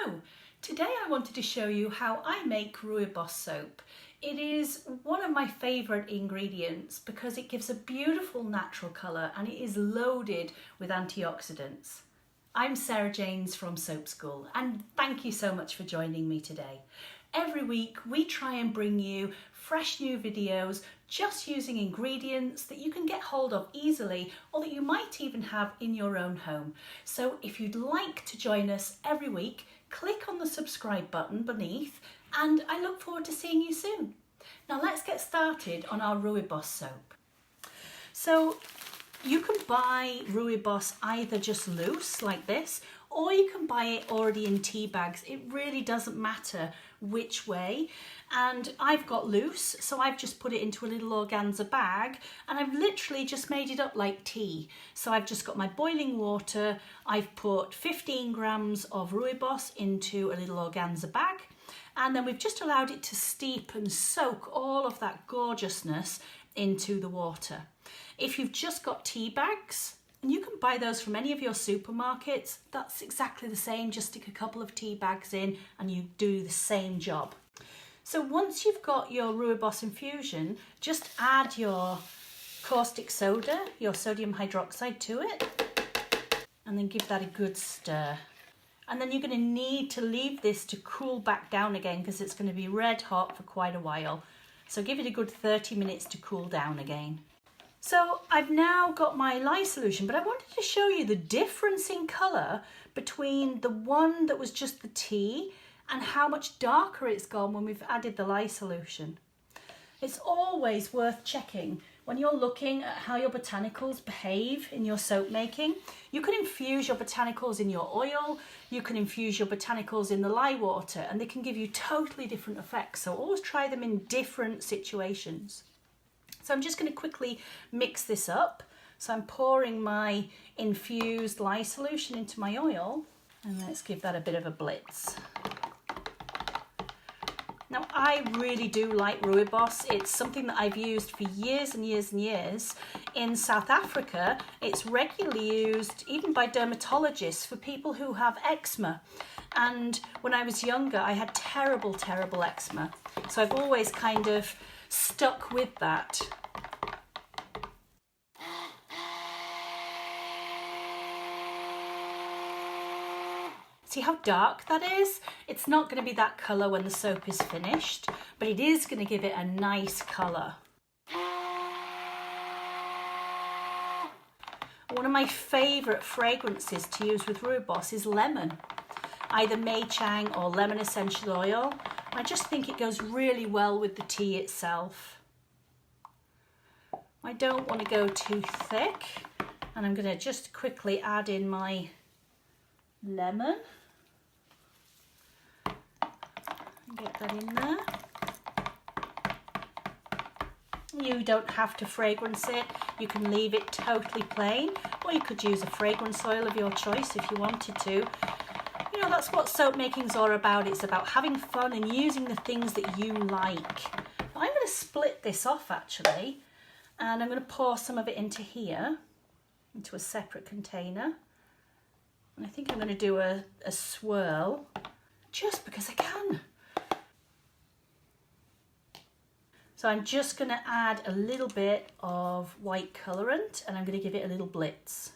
Hello! Today I wanted to show you how I make Rooibos soap. It is one of my favourite ingredients because it gives a beautiful natural colour and it is loaded with antioxidants. I'm Sarah Janes from Soap School and thank you so much for joining me today. Every week we try and bring you fresh new videos just using ingredients that you can get hold of easily or that you might even have in your own home. So if you'd like to join us every week, click on the subscribe button beneath and I look forward to seeing you soon. Now let's get started on our Rooibos soap. So you can buy Rooibos either just loose like this, or you can buy it already in tea bags. It really doesn't matter which way. And I've got loose, so I've just put it into a little organza bag and I've literally just made it up like tea. So I've just got my boiling water, I've put 15 grams of Rooibos into a little organza bag, and then we've just allowed it to steep and soak all of that gorgeousness into the water. If you've just got tea bags, and you can buy those from any of your supermarkets, that's exactly the same. Just stick a couple of tea bags in and you do the same job. So once you've got your Rooibos infusion, just add your caustic soda, your sodium hydroxide to it, and then give that a good stir. And then you're going to need to leave this to cool back down again because it's going to be red hot for quite a while. So give it a good 30 minutes to cool down again. So I've now got my lye solution, but I wanted to show you the difference in colour between the one that was just the tea and how much darker it's gone when we've added the lye solution. It's always worth checking when you're looking at how your botanicals behave in your soap making. You can infuse your botanicals in your oil, you can infuse your botanicals in the lye water, and they can give you totally different effects. So always try them in different situations. So I'm just going to quickly mix this up. So I'm pouring my infused lye solution into my oil and let's give that a bit of a blitz. Now I really do like Rooibos. It's something that I've used for years and years and years. In South Africa, it's regularly used even by dermatologists for people who have eczema. And when I was younger, I had terrible, terrible eczema. So I've always kind of stuck with that. See how dark that is? It's not going to be that colour when the soap is finished, but it is going to give it a nice colour. One of my favourite fragrances to use with Rooibos is lemon, either Mei Chang or lemon essential oil. I just think it goes really well with the tea itself. I don't want to go too thick, and I'm going to just quickly add in my lemon. Get that in there. You don't have to fragrance it. You can leave it totally plain, or you could use a fragrance oil of your choice if you wanted to. You know, that's what soap making's all about. It's about having fun and using the things that you like. I'm going to split this off actually, and I'm going to pour some of it into here, into a separate container. And I think I'm going to do a swirl just because I can. So I'm just going to add a little bit of white colourant and I'm going to give it a little blitz.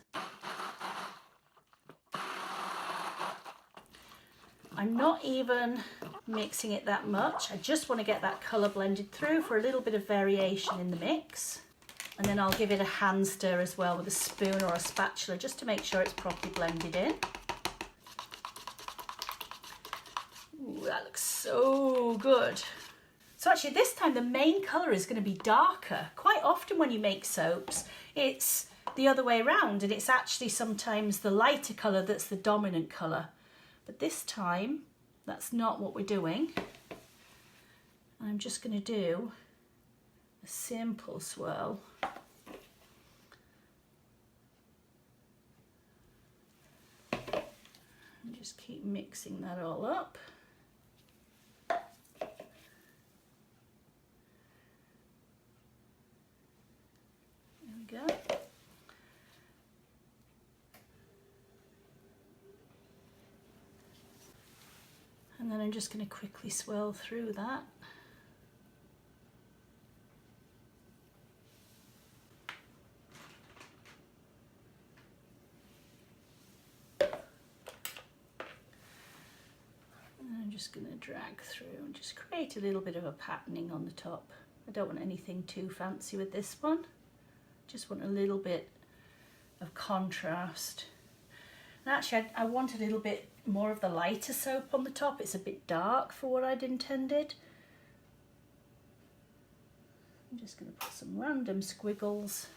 I'm not even mixing it that much. I just want to get that colour blended through for a little bit of variation in the mix. And then I'll give it a hand stir as well with a spoon or a spatula just to make sure it's properly blended in. Ooh, that looks so good. So actually this time the main colour is going to be darker. Quite often when you make soaps, it's the other way around and it's actually sometimes the lighter colour that's the dominant colour. But this time, that's not what we're doing. I'm just going to do a simple swirl. And just keep mixing that all up. There we go. And then I'm just going to quickly swirl through that. And I'm just going to drag through and just create a little bit of a patterning on the top. I don't want anything too fancy with this one. Just want a little bit of contrast. And actually I want a little bit more of the lighter soap on the top. It's a bit dark for what I'd intended. I'm just going to put some random squiggles.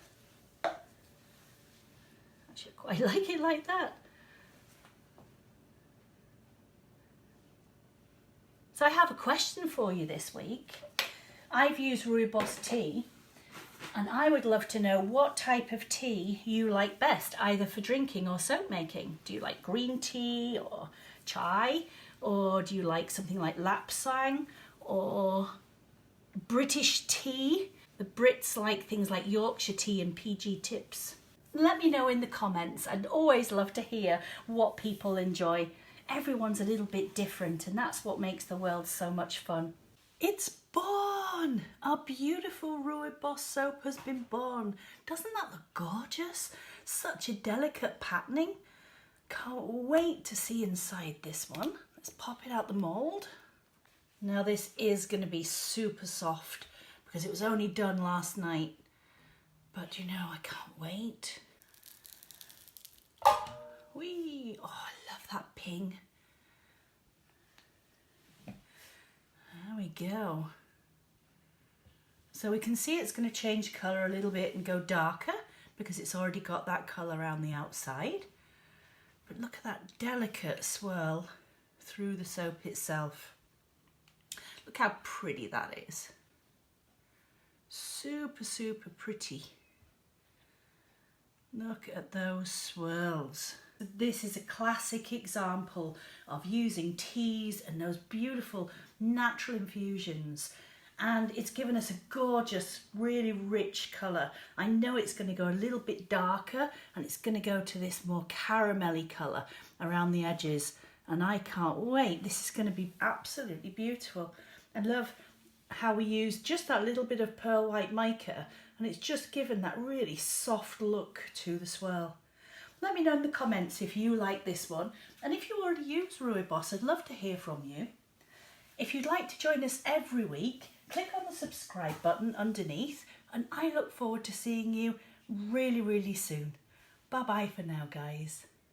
Actually, I quite like it like that. So I have a question for you this week. I've used Rooibos tea, and I would love to know what type of tea you like best, either for drinking or soap making. Do you like green tea or chai? Or do you like something like lapsang or British tea? The Brits like things like Yorkshire tea and PG tips. Let me know in the comments. I'd always love to hear what people enjoy. Everyone's a little bit different, and that's what makes the world so much fun. It's born! Our beautiful Rooibos soap has been born. Doesn't that look gorgeous? Such a delicate patterning. Can't wait to see inside this one. Let's pop it out the mould. Now this is going to be super soft because it was only done last night. But you know, I can't wait. Whee! Oh, I love that ping. There we go. So we can see it's going to change colour a little bit and go darker because it's already got that colour around the outside. But look at that delicate swirl through the soap itself. Look how pretty that is. Super, super pretty. Look at those swirls. This is a classic example of using teas and those beautiful natural infusions, and it's given us a gorgeous, really rich colour. I know it's going to go a little bit darker and it's going to go to this more caramelly colour around the edges, and I can't wait. This is going to be absolutely beautiful. I love how we use just that little bit of pearl white mica, and it's just given that really soft look to the swirl. Let me know in the comments if you like this one, and if you already use Rooibos, I'd love to hear from you. If you'd like to join us every week, click on the subscribe button underneath, and I look forward to seeing you really, really soon. Bye bye for now, guys.